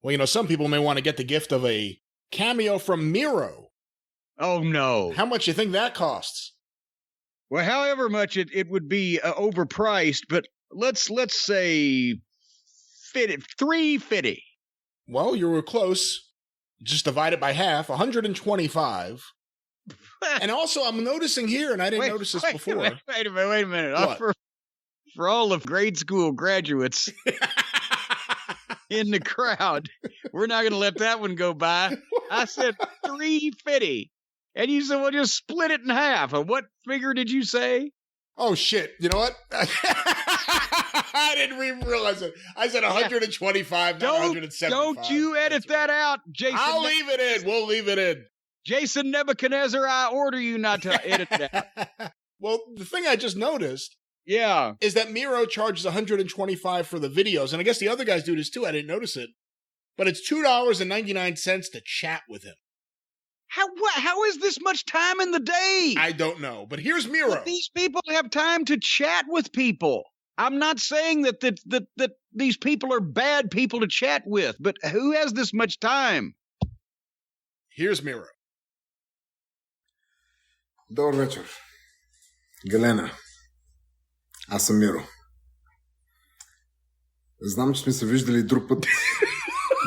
Well, some people may want to get the gift of a cameo from Miro. Oh, no. How much do you think that costs? Well, however much it would be overpriced, but let's say $350. Well, you were close. Just divide it by half, 125. And also, I'm noticing here, and I didn't notice this before. Wait a minute. What? For all the grade school graduates in the crowd, we're not going to let that one go by. I said $350. And you said, well, just split it in half. And what figure did you say? Oh, shit. You know what? I didn't even realize it. I said 125, not 175. Don't you edit that out, Jason. I'll leave it in. We'll leave it in. Jason Nebuchadnezzar, I order you not to edit that. Well, the thing I just noticed is that Miro charges $125 for the videos. And I guess the other guys do this too. I didn't notice it. But it's $2.99 to chat with him. How is this much time in the day? I don't know, but here's Miro. But these people have time to chat with people. I'm not saying that these people are bad people to chat with, but who has this much time? Here's Miro. Добър вечер. Галена. Аз съм Миро. Знам, че сме се виждали друг път.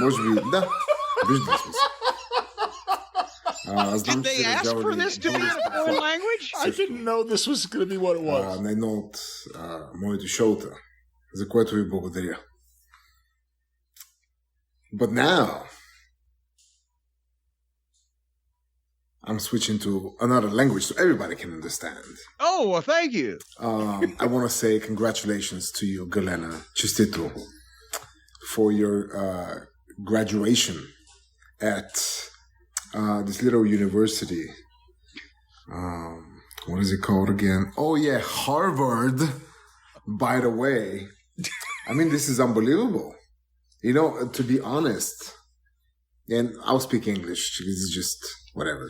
Може би, да, виждали сме се. Did they ask for this to be in a foreign language? I didn't know this was going to be what it was. На едно от моите шоута, за което ви благодаря. But now, I'm switching to another language so everybody can understand. Oh, well, thank you. I want to say congratulations to you, Galena, Честито, for your graduation at this little university. What is it called again? Oh, yeah, Harvard. By the way, I mean, this is unbelievable. To be honest, and I'll speak English. It's just whatever.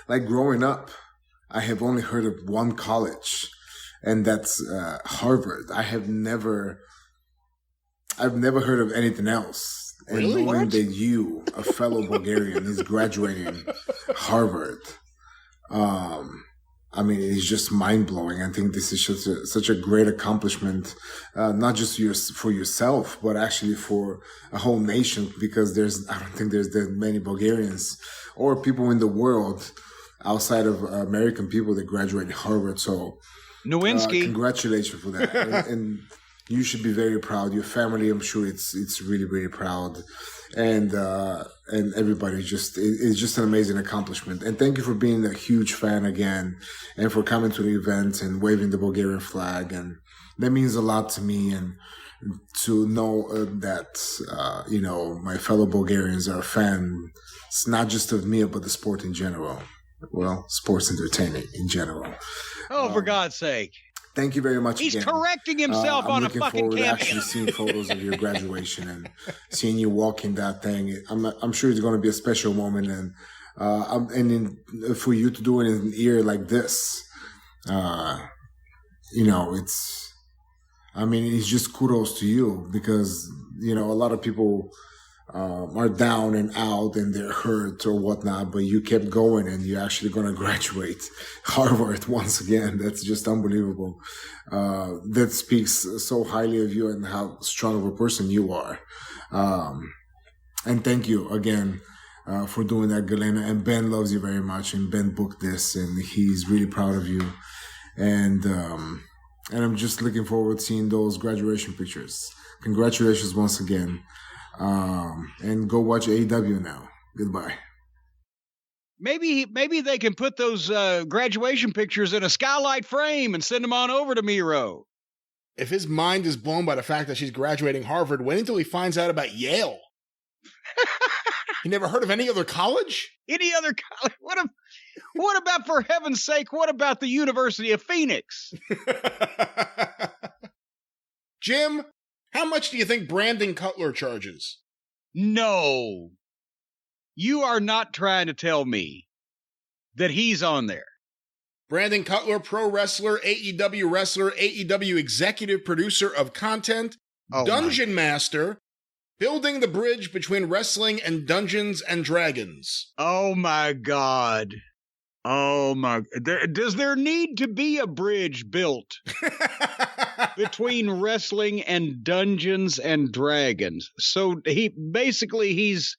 Like growing up, I have only heard of one college, and that's Harvard. I've never heard of anything else. And really? Knowing that you, a fellow Bulgarian, is graduating Harvard, I mean, it's just mind-blowing. I think this is such a great accomplishment, not just for yourself, but actually for a whole nation, because I don't think there's that many Bulgarians or people in the world outside of American people that graduate Harvard. So, Nowinski. Congratulations for that. and you should be very proud. Your family, I'm sure it's really, really proud. And everybody it's just an amazing accomplishment. And thank you for being a huge fan again and for coming to the event and waving the Bulgarian flag. And that means a lot to me. And to know that, my fellow Bulgarians are fans, not just of me, but the sport in general. Well, sports entertainment in general. Oh, for God's sake. Thank you very much. He's again. Correcting himself on a fucking I'm looking forward to Cameo. actually seeing photos of your graduation and seeing you walking that thing. I'm sure it's going to be a special moment, and for you to do it in an year like this, it's just kudos to you, because a lot of people are down and out and they're hurt or whatnot, but you kept going and you're actually going to graduate Harvard once again. That's just unbelievable. That speaks so highly of you and how strong of a person you are. And thank you again for doing that, Galena. And Ben loves you very much, and Ben booked this and he's really proud of you. And I'm just looking forward to seeing those graduation pictures. Congratulations once again. And go watch AEW now. Goodbye. Maybe they can put those graduation pictures in a skylight frame and send them on over to Miro. If his mind is blown by the fact that she's graduating Harvard, wait until he finds out about Yale. You never heard of any other college? Any other college? What about, for heaven's sake, what about the University of Phoenix? Jim, how much do you think Brandon Cutler charges? No. You are not trying to tell me that he's on there. Brandon Cutler, pro wrestler, AEW executive producer of content, Dungeon Master, Building the bridge between wrestling and Dungeons and Dragons. Oh, my God. Oh, my. Does there need to be a bridge built between wrestling and Dungeons and Dragons? So his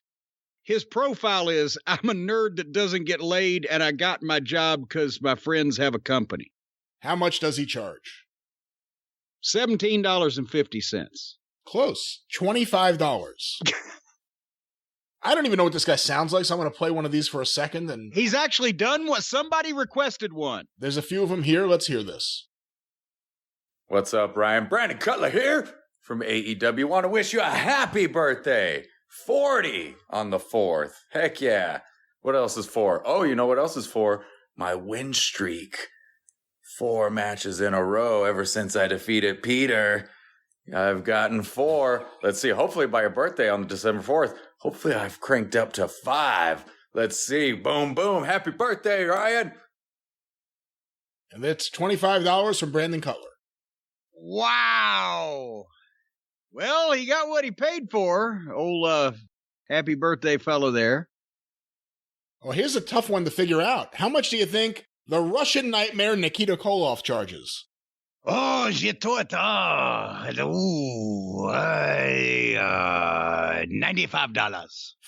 profile is, I'm a nerd that doesn't get laid, and I got my job because my friends have a company. How much does he charge? $17.50. Close. $25. I don't even know what this guy sounds like, so I'm going to play one of these for a second. And he's actually done what somebody requested one. There's a few of them here. Let's hear this. What's up, Ryan? Brandon Cutler here from AEW. Want to wish you a happy birthday. 40 on the 4th. Heck yeah. What else is 4? Oh, you know what else is 4? My win streak. 4 matches in a row ever since I defeated Peter. I've gotten 4. Let's see. Hopefully by your birthday on December 4th, hopefully I've cranked up to 5. Let's see. Boom, boom. Happy birthday, Ryan. And that's $25 from Brandon Cutler. Wow. Well, he got what he paid for. Old happy birthday fellow there. Well, here's a tough one to figure out. How much do you think the Russian Nightmare Nikita Koloff charges? Oh, $95.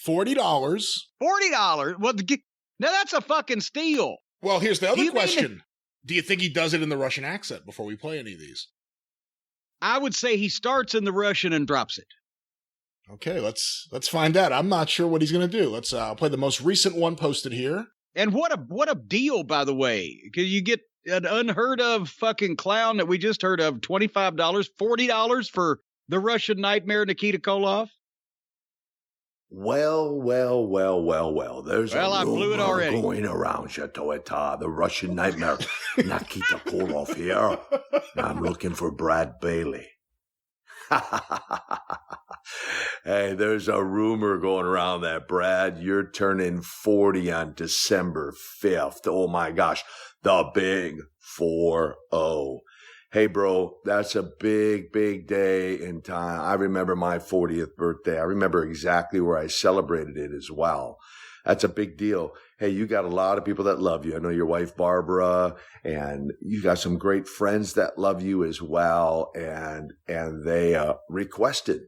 $40. $40. Well, now that's a fucking steal. Well, here's the other question. Do you think he does it in the Russian accent before we play any of these? I would say he starts in the Russian and drops it. Okay, let's find out. I'm not sure what he's going to do. Let's play the most recent one posted here. And what a deal, by the way. Because you get an unheard of fucking clown that we just heard of, $25, $40 for the Russian Nightmare Nikita Koloff. Well. There's a I blew it rumor already. going around, Shatoeta, the Russian Nightmare Nikita Koloff here. I'm looking for Brad Bailey. Hey, there's a rumor going around that, Brad, you're turning 40 on December 5th. Oh, my gosh. The big 4-0. Hey, bro, that's a big, big day in time. I remember my 40th birthday. I remember exactly where I celebrated it as well. That's a big deal. Hey, you got a lot of people that love you. I know your wife, Barbara, and you got some great friends that love you as well. And they requested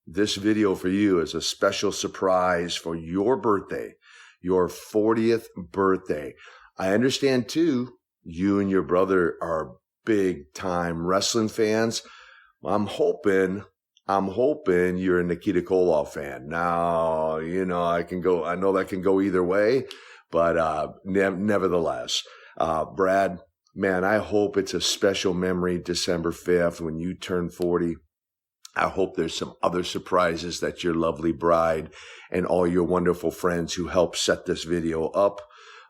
this video for you as a special surprise for your birthday, your 40th birthday. I understand, too, you and your brother are big-time wrestling fans. I'm hoping you're a Nikita Koloff fan. Now, I know that can go either way, but nevertheless, Brad, man, I hope it's a special memory December 5th when you turn 40. I hope there's some other surprises that your lovely bride and all your wonderful friends who helped set this video up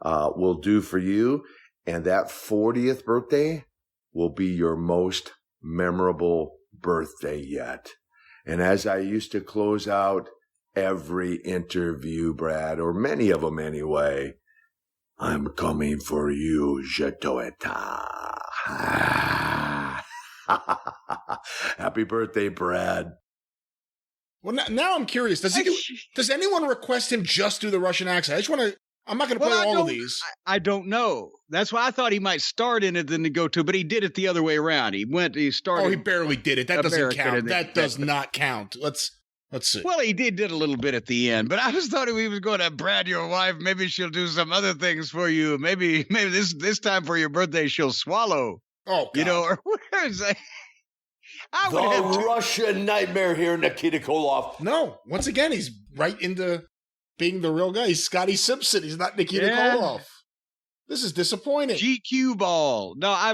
will do for you. And that 40th birthday will be your most memorable birthday yet. And as I used to close out every interview, Brad, or many of them anyway, I'm coming for you, Jetoeta. Happy birthday, Brad. Well, now I'm curious. Does anyone request him just do the Russian accent? I'm not going to play all of these. I don't know. That's why I thought he might start in it then to go to, but he did it the other way around. He started. Oh, he barely did it. That doesn't count. That does not count. Let's see. Well, he did a little bit at the end, but I just thought he was going to Brad, your wife. Maybe she'll do some other things for you. Maybe this time for your birthday she'll swallow. Oh, God. Or where is that? The Russian Nightmare here, Nikita Koloff. No, once again, he's right into being the real guy. He's Scotty Simpson. He's not Nikita Koloff. This is disappointing. GQ ball. No, I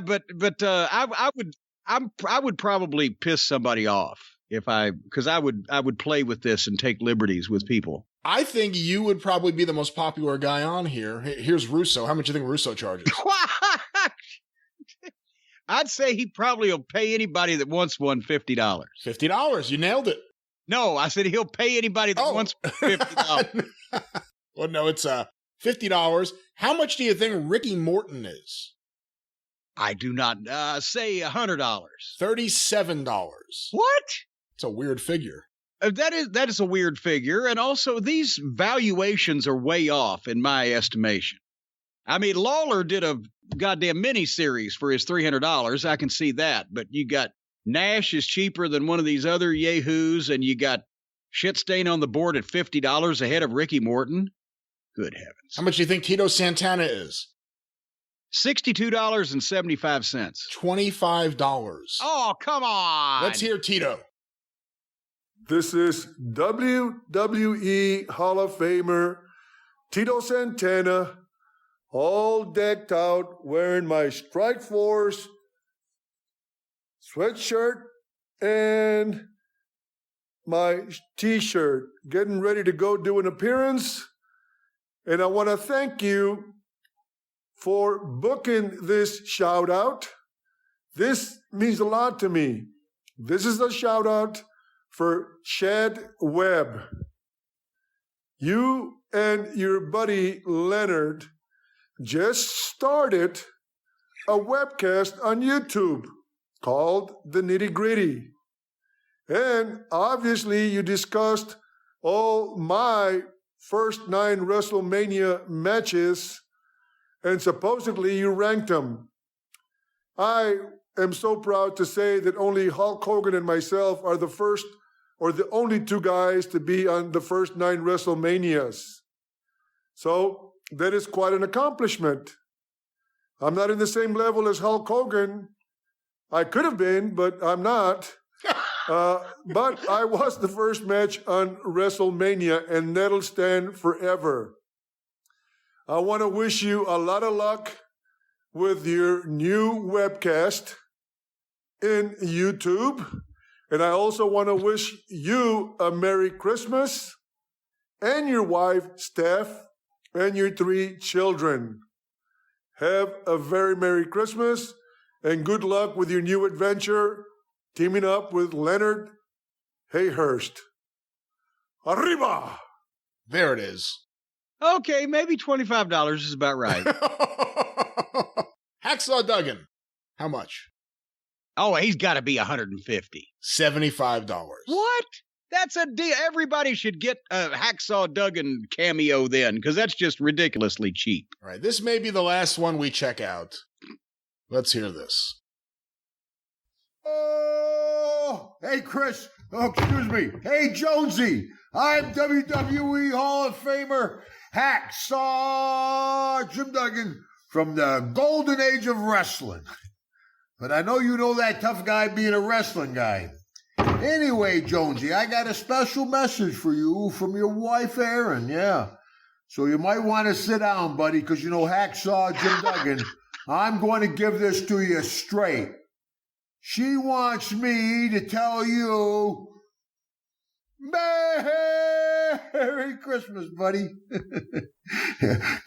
would probably piss somebody off because I would play with this and take liberties with people. I think you would probably be the most popular guy on here. Here's Russo. How much do you think Russo charges? I'd say he probably will pay anybody that wants one $50. $50. You nailed it. No, I said he'll pay anybody that wants $50. Well, no, it's $50. How much do you think Ricky Morton is? I do not say $100. $37. What? It's a weird figure. That is a weird figure, and also these valuations are way off in my estimation. I mean, Lawler did a goddamn mini-series for his $300. I can see that, but you got Nash is cheaper than one of these other yahoos, and you got Shitstain on the board at $50 ahead of Ricky Morton. Good heavens! How much do you think Tito Santana is? $62.75. $25. Oh, come on! Let's hear Tito. This is WWE Hall of Famer Tito Santana, all decked out, wearing my Strike Force sweatshirt and my T-shirt, getting ready to go do an appearance. And I want to thank you for booking this shout out. This means a lot to me. This is a shout out for Chad Webb. You and your buddy Leonard just started a webcast on YouTube called The Nitty Gritty. And obviously you discussed all my first 9 WrestleMania matches, and supposedly you ranked them. I am so proud to say that only Hulk Hogan and myself are the first or the only 2 guys to be on the first 9 WrestleManias. So that is quite an accomplishment. I'm not in the same level as Hulk Hogan. I could have been, but I'm not. But I was the first match on WrestleMania, and that'll stand forever. I want to wish you a lot of luck with your new webcast in YouTube. And I also want to wish you a Merry Christmas, and your wife, Steph, and your 3 children. Have a very Merry Christmas, and good luck with your new adventure, teaming up with Leonard Hayhurst. Arriba! There it is. Okay, maybe $25 is about right. Hacksaw Duggan. How much? Oh, he's got to be $150. $75. What? That's a deal. Everybody should get a Hacksaw Duggan cameo then, because that's just ridiculously cheap. All right, this may be the last one we check out. Let's hear this. Oh, hey, Chris. Oh, excuse me. Hey, Jonesy. I'm WWE Hall of Famer Hacksaw Jim Duggan from the golden age of wrestling. But I know you know that tough guy being a wrestling guy. Anyway, Jonesy, I got a special message for you from your wife, Erin, yeah. So you might want to sit down, buddy, because you know Hacksaw Jim Duggan, I'm going to give this to you straight. She wants me to tell you, Merry Christmas, buddy.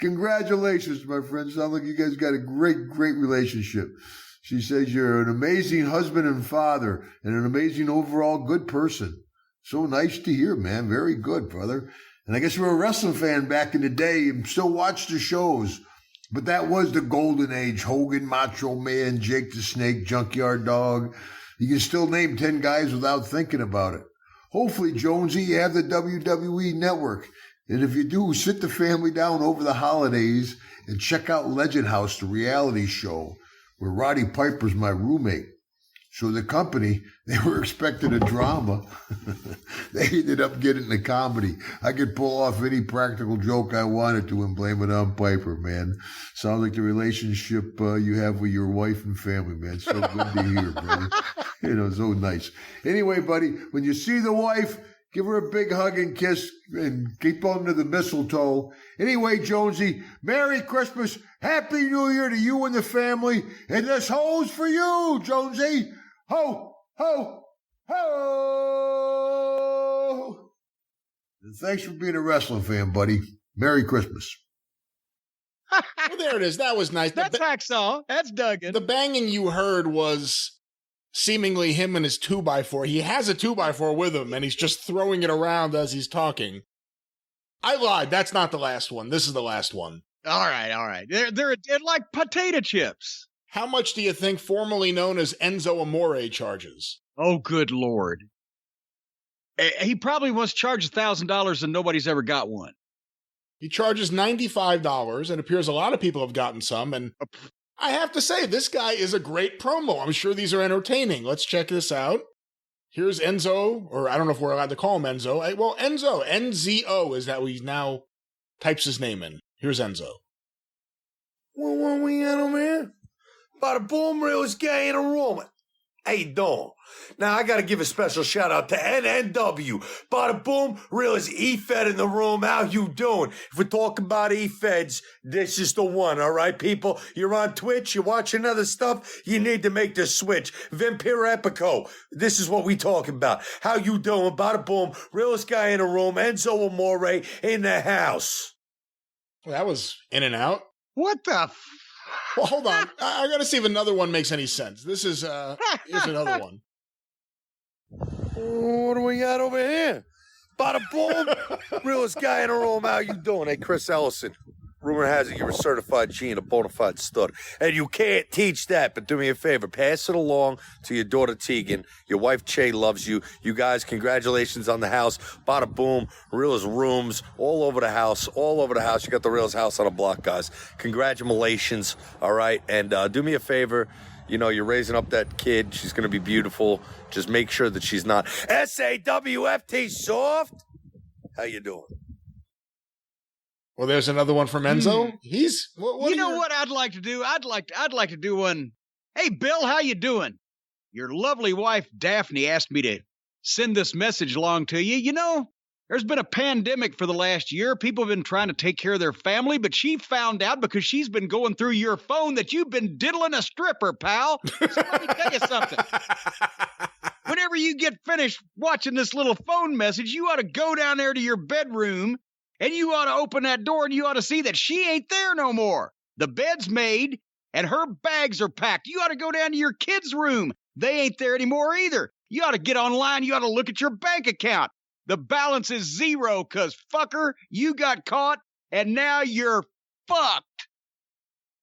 Congratulations, my friend. Sounds like you guys got a great relationship. She says you're an amazing husband and father and an amazing overall good person. So nice to hear, man. Very good, brother. And I guess you were a wrestling fan back in the day and still watch the shows. But that was the golden age. Hogan, Macho Man, Jake the Snake, Junkyard Dog. You can still name 10 guys without thinking about it. Hopefully, Jonesy, you have the WWE Network. And if you do, sit the family down over the holidays and check out Legend House, the reality show, where Roddy Piper's my roommate. So the company, they were expecting a drama. They ended up getting the comedy. I could pull off any practical joke I wanted to and blame it on Piper, man. Sounds like the relationship you have with your wife and family, man. So good to hear, brother. You know, so nice. Anyway, buddy, when you see the wife, give her a big hug and kiss and keep on to the mistletoe. Anyway, Jonesy, Merry Christmas, Happy New Year to you and the family. And this hoe's for you, Jonesy. Ho, ho, ho. And thanks for being a wrestling fan, buddy. Merry Christmas. Well, there it is. That was nice. That's Hacksaw. That's Duggan. The banging you heard was seemingly him and his 2x4. He has a 2x4 with him, and he's just throwing it around as he's talking. I lied. That's not the last one. This is the last one. All right. They're like potato chips. How much do you think formerly known as Enzo Amore charges? Oh, good Lord. He probably wants to charge $1,000 and nobody's ever got one. He charges $95, and it appears a lot of people have gotten some. And I have to say, this guy is a great promo. I'm sure these are entertaining. Let's check this out. Here's Enzo, or I don't know if we're allowed to call him Enzo. Well, Enzo, N-Z-O is that he now types his name in. Here's Enzo. Well, what we got over here? Bada boom, realest guy in the room. How you doing? Now, I got to give a special shout out to NNW. Bada boom, realest E-Fed in the room. How you doing? If we're talking about E-Feds, this is the one, all right, people? You're on Twitch, you're watching other stuff, you need to make the switch. Vampire Epico, this is what we talking about. How you doing? Bada boom, realest guy in the room. Enzo Amore in the house. Well, that was in and out. What the Well, hold on. I got to see if another one makes any sense. This is, here's another one. What do we got over here? Bada boom, realest guy in the room. How you doing? Hey, Chris Ellison. Rumor has it you're a certified G and a bona fide stud. And you can't teach that, but do me a favor. Pass it along to your daughter Tegan. Your wife Che loves you. You guys, congratulations on the house. Bada boom, realest rooms all over the house. All over the house. You got the realest house on the block, guys. Congratulations, all right? And do me a favor. You know, you're raising up that kid. She's going to be beautiful. Just make sure that she's not SAWFT soft. How you doing? Well, there's another one from Enzo. He's what You know what I'd like to do? I'd like to do one. Hey, Bill, how you doing? Your lovely wife Daphne asked me to send this message along to you. You know, there's been a pandemic for the last year. People have been trying to take care of their family, but she found out because she's been going through your phone that you've been diddling a stripper, pal. So let me tell you something. Whenever you get finished watching this little phone message, you ought to go down there to your bedroom and you ought to open that door and you ought to see that she ain't there no more. The bed's made and her bags are packed. You ought to go down to your kids' room. They ain't there anymore either. You ought to get online. You ought to look at your bank account. The balance is zero because, fucker, you got caught and now you're fucked.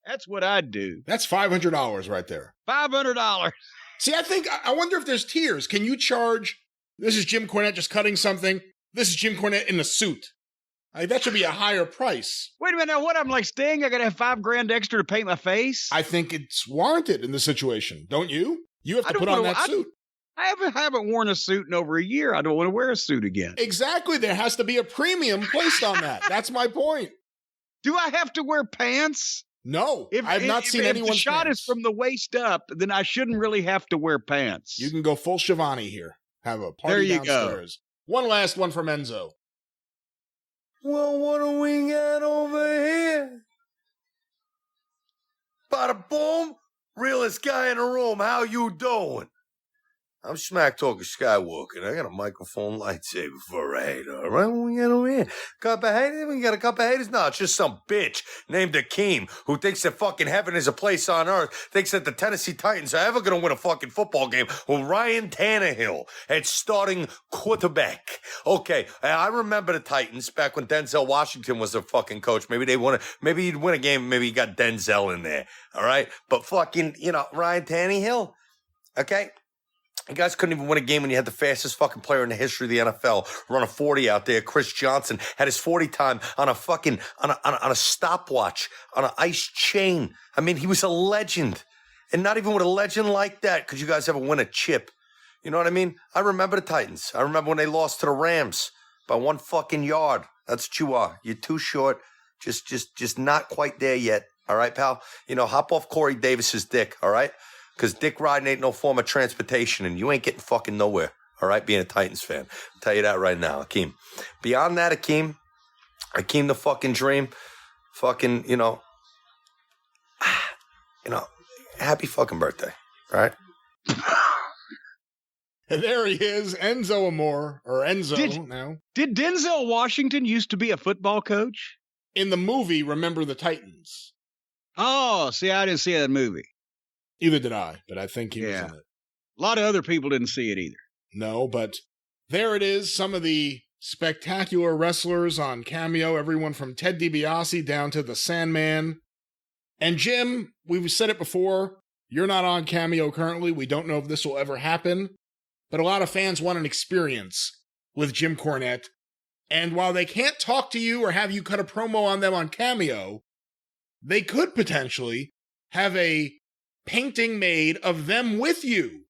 That's what I'd do. That's $500 right there. $500. See, I wonder if there's tiers. Can you charge, this is Jim Cornette just cutting something. This is Jim Cornette in a suit. That should be a higher price. Wait a minute, now what? I'm like Sting? I got to have $5,000 extra to paint my face? I think it's warranted in this situation, don't you? You have to put on that suit. I haven't worn a suit in over a year. I don't want to wear a suit again. Exactly. There has to be a premium placed on that. That's my point. Do I have to wear pants? No, I've not seen anyone. If the shot pants. Is from the waist up, then I shouldn't really have to wear pants. You can go full Shivani here. Have a party there you downstairs. Go. One last one from Enzo. Well, what do we got over here? Bada boom, realest guy in the room. How you doing? I'm Smack Talker Skywalker. I got a microphone lightsaber for a hater. All right, what we got over here? Couple of haters? We got a couple of haters? No, it's just some bitch named Akeem who thinks that fucking heaven is a place on earth, thinks that the Tennessee Titans are ever going to win a fucking football game with Ryan Tannehill at starting quarterback. Okay, I remember the Titans back when Denzel Washington was their fucking coach. Maybe he'd win a game, maybe he got Denzel in there. All right? But fucking, Ryan Tannehill, okay? You guys couldn't even win a game when you had the fastest fucking player in the history of the NFL run a 40 out there. Chris Johnson had his 40 time on a fucking, on a stopwatch, on an ice chain. I mean, he was a legend. And not even with a legend like that could you guys ever win a chip. You know what I mean? I remember the Titans. I remember when they lost to the Rams by 1 fucking yard. That's what you are. You're too short. Just not quite there yet. All right, pal? Hop off Corey Davis's dick, all right? Because dick riding ain't no form of transportation, and you ain't getting fucking nowhere, all right, being a Titans fan. I'll tell you that right now, Akeem. Beyond that, Akeem the fucking dream, fucking, happy fucking birthday, all right? And there he is, Enzo Amore, or Enzo now. Did Denzel Washington used to be a football coach? In the movie, Remember the Titans. Oh, see, I didn't see that movie. Either did I, but I think he was in it. A lot of other people didn't see it either. No, but there it is. Some of the spectacular wrestlers on Cameo, everyone from Ted DiBiase down to the Sandman. And Jim, we've said it before, you're not on Cameo currently. We don't know if this will ever happen, but a lot of fans want an experience. with Jim Cornette. And while they can't talk to you or have you cut a promo on them on Cameo, they could potentially have a painting made of them with you.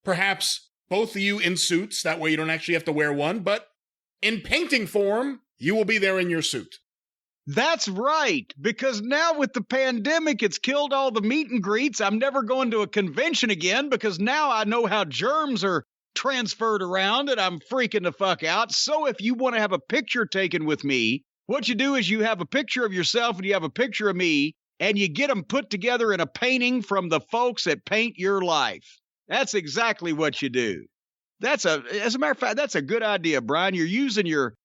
Perhaps both of you in suits, that way you don't actually have to wear one, but in painting form, you will be there in your suit. That's right, because now with the pandemic, it's killed all the meet and greets. I'm never going to a convention again because now I know how germs are transferred around and I'm freaking the fuck out. So if you want to have a picture taken with me, what you do is you have a picture of yourself and you have a picture of me and you get them put together in a painting from the folks at Paint Your Life. That's exactly what you do. As a matter of fact, that's a good idea, Brian. You're using your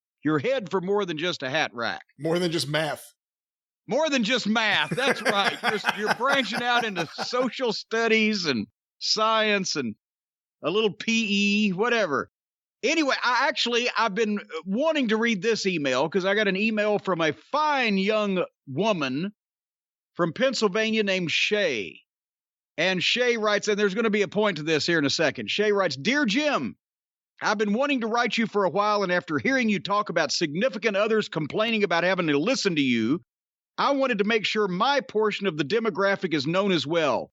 head for more than just a hat rack. More than just math. More than just math. That's right. You're branching out into social studies and science and a little PE, whatever. Anyway, I've been wanting to read this email because I got an email from a fine young woman from Pennsylvania named Shay. And Shay writes, and there's going to be a point to this here in a second. Shay writes, Dear Jim, I've been wanting to write you for a while, and after hearing you talk about significant others complaining about having to listen to you, I wanted to make sure my portion of the demographic is known as well.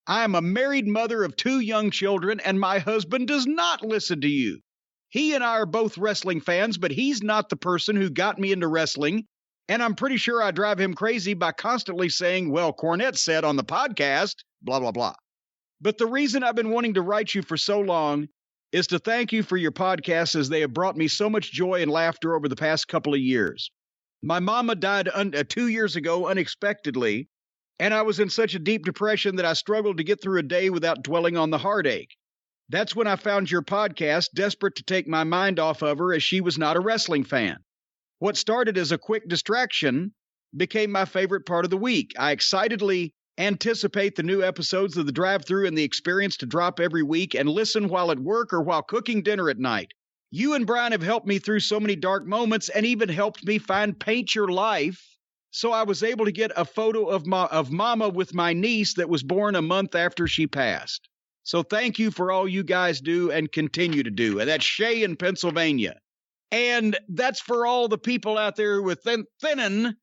I am a married mother of 2 young children, and my husband does not listen to you. He and I are both wrestling fans, but he's not the person who got me into wrestling, and I'm pretty sure I drive him crazy by constantly saying, well, Cornette said on the podcast, blah, blah, blah. But the reason I've been wanting to write you for so long is to thank you for your podcasts as they have brought me so much joy and laughter over the past couple of years. My mama died 2 years ago unexpectedly, and I was in such a deep depression that I struggled to get through a day without dwelling on the heartache. That's when I found your podcast, desperate to take my mind off of her as she was not a wrestling fan. What started as a quick distraction became my favorite part of the week. I excitedly anticipate the new episodes of the Drive-Thru and the experience to drop every week and listen while at work or while cooking dinner at night. You and Brian have helped me through so many dark moments and even helped me find Paint Your Life. So I was able to get a photo of Mama with my niece that was born a month after she passed. So thank you for all you guys do and continue to do. And that's Shay in Pennsylvania. And that's for all the people out there with thinning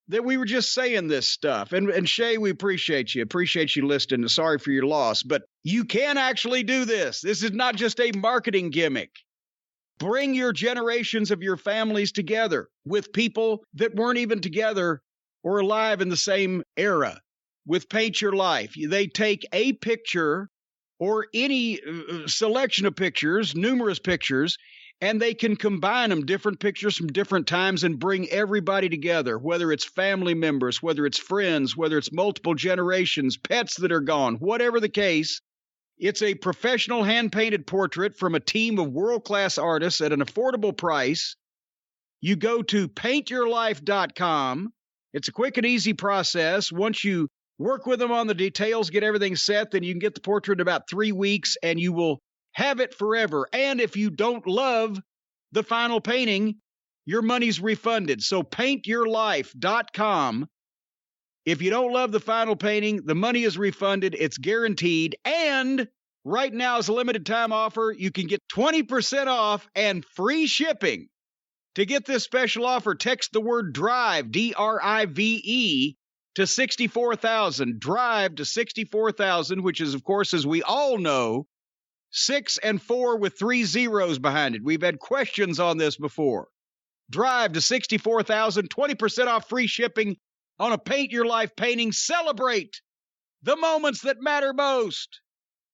that we were just saying this stuff. And Shay, we appreciate you. Appreciate you listening. Sorry for your loss. But you can actually do this. This is not just a marketing gimmick. Bring your generations of your families together with people that weren't even together or alive in the same era with Paint Your Life. They take a picture or any selection of pictures, numerous pictures, and they can combine them, different pictures from different times, and bring everybody together, whether it's family members, whether it's friends, whether it's multiple generations, pets that are gone, whatever the case. It's a professional hand-painted portrait from a team of world-class artists at an affordable price. You go to paintyourlife.com. It's a quick and easy process. Once you work with them on the details, get everything set, then you can get the portrait in about 3 weeks, and you will have it forever. And if you don't love the final painting, your money's refunded. So paintyourlife.com. If you don't love the final painting, the money is refunded. It's guaranteed. And right now is a limited time offer. You can get 20% off and free shipping. To get this special offer, text the word DRIVE, D-R-I-V-E, to 64,000. DRIVE to 64,000, which is, of course, as we all know, 6 and 4 with 3 zeros behind it. We've had questions on this before. Drive to 64,000, 20% off free shipping on a Paint Your Life painting. Celebrate the moments that matter most.